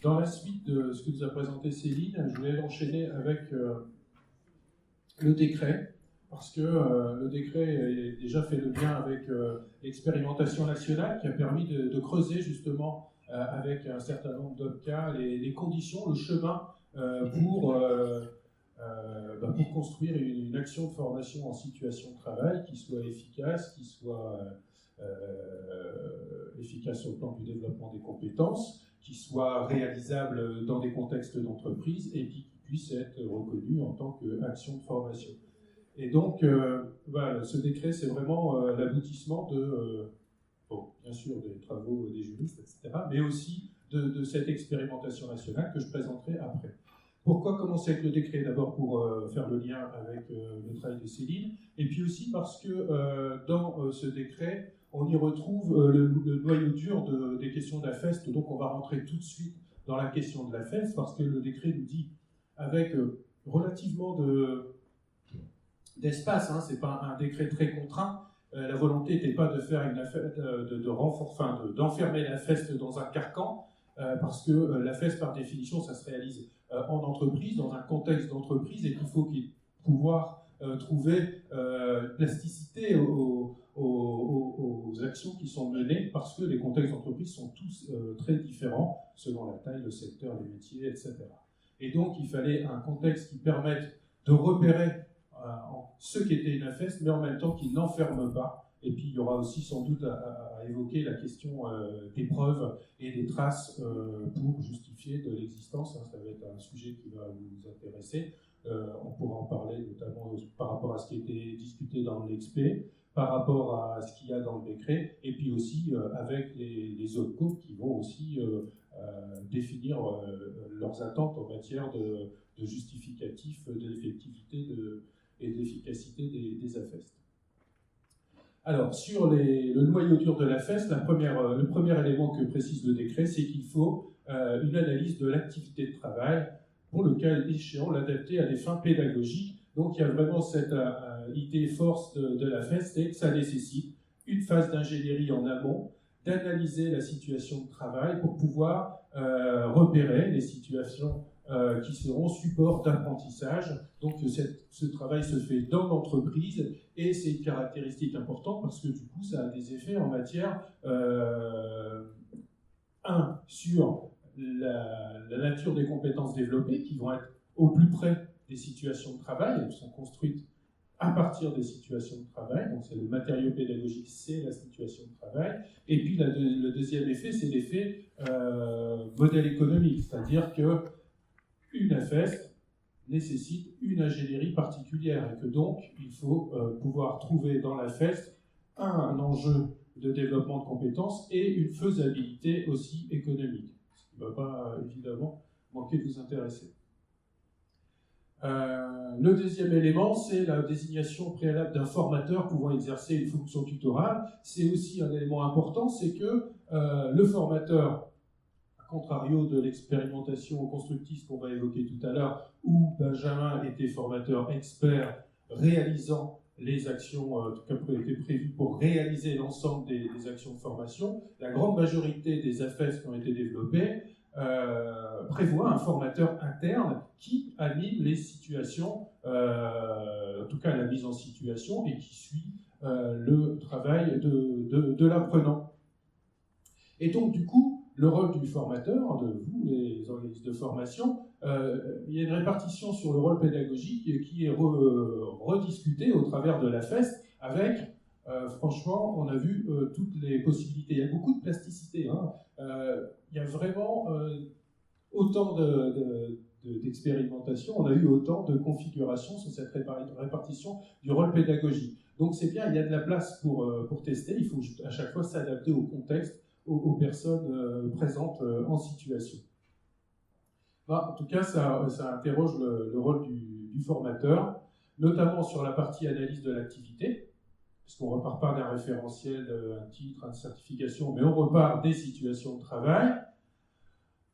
Dans la suite de ce que nous a présenté Céline, je voulais enchaîner avec le décret, parce que le décret a déjà fait le lien avec l'expérimentation nationale qui a permis de creuser justement avec un certain nombre d'autres cas les conditions, le chemin pour construire une action de formation en situation de travail qui soit efficace, qui soit efficace sur le plan du développement des compétences, qui soit réalisable dans des contextes d'entreprise et qui puisse être reconnue en tant qu'action de formation. Et donc, voilà, ce décret, c'est vraiment l'aboutissement de, bien sûr, des travaux des juristes, etc., mais aussi de cette expérimentation nationale que je présenterai après. Pourquoi commencer avec le décret? D'abord pour faire le lien avec le travail de Céline, et puis aussi parce que dans ce décret, on y retrouve le noyau dur des questions de la FEST, donc on va rentrer tout de suite dans la question de la FEST, parce que le décret nous dit, avec relativement d'espace, hein, c'est pas un décret très contraint, la volonté n'était pas de faire d'enfermer la FEST dans un carcan, parce que la FEST, par définition, ça se réalise en entreprise, dans un contexte d'entreprise, et qu'il faut pouvoir trouver plasticité aux actions qui sont menées, parce que les contextes d'entreprise sont tous très différents, selon la taille, le secteur, les métiers, etc. Et donc, il fallait un contexte qui permette de repérer ce qu'était une FEST, mais en même temps qui n'enferme pas. Et puis, il y aura aussi sans doute à évoquer la question des preuves et des traces pour justifier de l'existence. Ça va être un sujet qui va vous intéresser. On pourra en parler notamment par rapport à ce qui a été discuté dans l'EXP, par rapport à ce qu'il y a dans le décret, et puis aussi avec les autres groupes qui vont aussi définir leurs attentes en matière de justificatif, de l'effectivité et de l'efficacité des AFEST. Alors, sur le noyau dur de la FEST, le premier élément que précise le décret, c'est qu'il faut une analyse de l'activité de travail, pour le cas échéant, l'adapter à des fins pédagogiques. Donc, il y a vraiment cette idée force de la FEST, c'est que ça nécessite une phase d'ingénierie en amont, d'analyser la situation de travail pour pouvoir repérer les situations qui seront support d'apprentissage. Donc ce travail se fait dans l'entreprise et c'est une caractéristique importante parce que du coup ça a des effets en matière sur la nature des compétences développées qui vont être au plus près des situations de travail, elles sont construites à partir des situations de travail, donc c'est le matériau pédagogique, c'est la situation de travail, et puis le deuxième effet, c'est l'effet modèle économique, c'est-à-dire que une AFEST nécessite une ingénierie particulière et que donc il faut pouvoir trouver dans l'AFEST un enjeu de développement de compétences et une faisabilité aussi économique, ce qui ne va pas évidemment manquer de vous intéresser. Le deuxième élément, c'est la désignation préalable d'un formateur pouvant exercer une fonction tutorale. C'est aussi un élément important, c'est que le formateur, à contrario de l'expérimentation constructive qu'on va évoquer tout à l'heure, où Benjamin était formateur expert réalisant les actions, en tout cas qui étaient prévues pour réaliser l'ensemble des actions de formation, la grande majorité des AFES qui ont été développées prévoit un formateur interne qui anime les situations, en tout cas la mise en situation, et qui suit le travail de l'apprenant. Et donc, du coup, le rôle du formateur, de vous, les organismes de formation, il y a une répartition sur le rôle pédagogique qui est rediscutée au travers de la FEST avec, franchement, on a vu toutes les possibilités. Il y a beaucoup de plasticité. Hein. Il y a vraiment autant d'expérimentation, on a eu autant de configurations sur cette répartition du rôle pédagogique. Donc c'est bien, il y a de la place pour tester, il faut à chaque fois s'adapter au contexte, aux personnes présentes en situation. En tout cas, ça interroge le rôle du formateur, notamment sur la partie analyse de l'activité, puisqu'on ne repart pas d'un référentiel, un titre, une certification, mais on repart des situations de travail.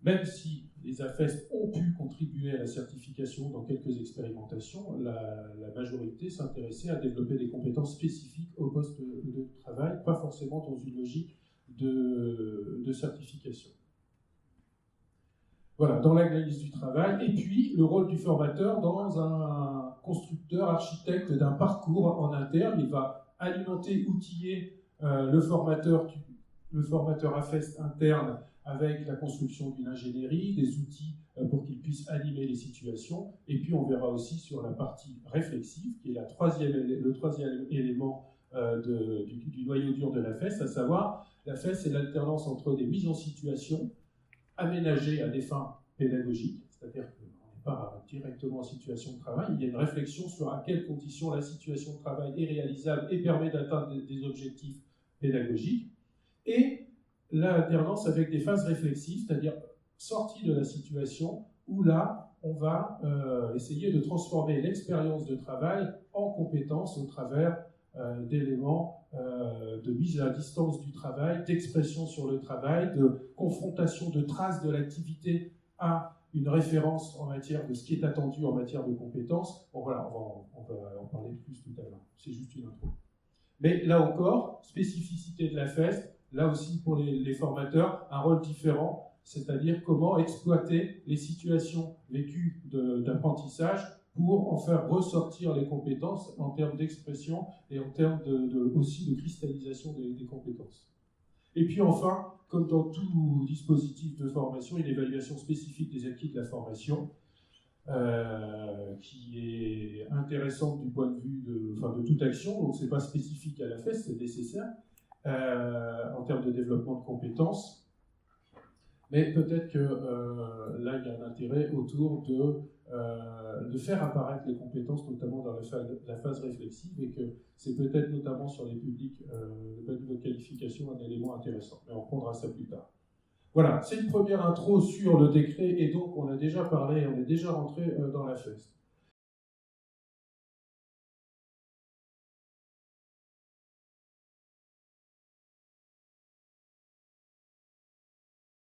Même si les AFES ont pu contribuer à la certification dans quelques expérimentations, la majorité s'intéressait à développer des compétences spécifiques au poste de travail, pas forcément dans une logique de certification. Voilà, dans l'analyse du travail, et puis le rôle du formateur dans un constructeur, architecte d'un parcours en interne. Il va alimenter, outiller le formateur AFEST interne avec la construction d'une ingénierie, des outils pour qu'il puisse animer les situations. Et puis on verra aussi sur la partie réflexive, qui est le troisième élément du noyau dur de l'AFEST, à savoir l'AFEST, c'est l'alternance entre des mises en situation aménagées à des fins pédagogiques, c'est-à-dire qu'on n'est pas directement en situation de travail, il y a une réflexion sur à quelles conditions la situation de travail est réalisable et permet d'atteindre des objectifs pédagogiques, et l'alternance avec des phases réflexives, c'est-à-dire sortie de la situation, où là, on va essayer de transformer l'expérience de travail en compétence au travers d'éléments de mise à distance du travail, d'expression sur le travail, de confrontation de traces de l'activité à une référence en matière de ce qui est attendu en matière de compétences. Bon, voilà, on va en parler plus tout à l'heure. C'est juste une intro. Mais là encore, spécificité de la FEST, là aussi pour les formateurs, un rôle différent, c'est-à-dire comment exploiter les situations vécues d'apprentissage pour en faire ressortir les compétences en termes d'expression et en termes aussi de cristallisation des compétences. Et puis enfin, comme dans tout dispositif de formation, une évaluation spécifique des acquis de la formation, qui est intéressante du point de vue de toute action, donc ce n'est pas spécifique à la FEST, c'est nécessaire en termes de développement de compétences. Mais peut-être que là, il y a un intérêt autour de faire apparaître les compétences, notamment dans la phase réflexive, et que c'est peut-être notamment sur les publics de bas niveau de qualification un élément intéressant. Mais on prendra ça plus tard. Voilà, c'est une première intro sur le décret, et donc on a déjà parlé, on est déjà rentré dans la FEST.